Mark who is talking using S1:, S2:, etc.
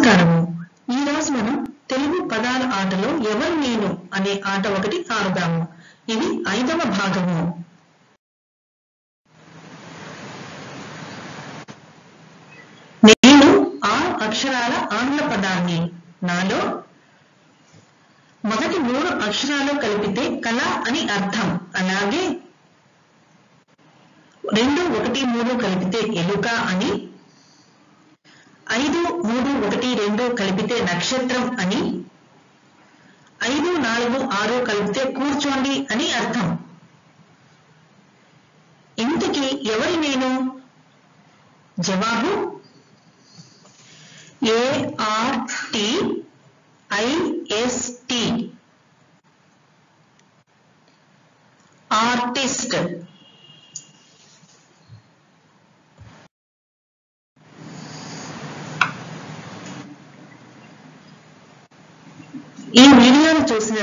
S1: నమస్కారము. ఈ రోజు మనం తెలుగు పదాల ఆటలో ఎవరు నేను అనే ఆట ఒకటి ఆడదాము. ఇది 5వ భాగము. నేను 6 అక్షరాల ఆంగ్ల పదాన్ని. నాలో మొదటి 3 అక్షరాలు కలిపితే కళ అని అర్థం. అలాగే 2, 1, 3 కలిపితే ఎలుక అని, 5, 3, 1, 2 కలిపితే నక్షత్రం అని, 5, 4, 6 కలిపితే కూర్చోండి అని అర్థం. ఇంతకీ ఎవరి నేను? జవాబు ARTIST, ఆర్టిస్ట్. ఈ వీడియోను చూసిన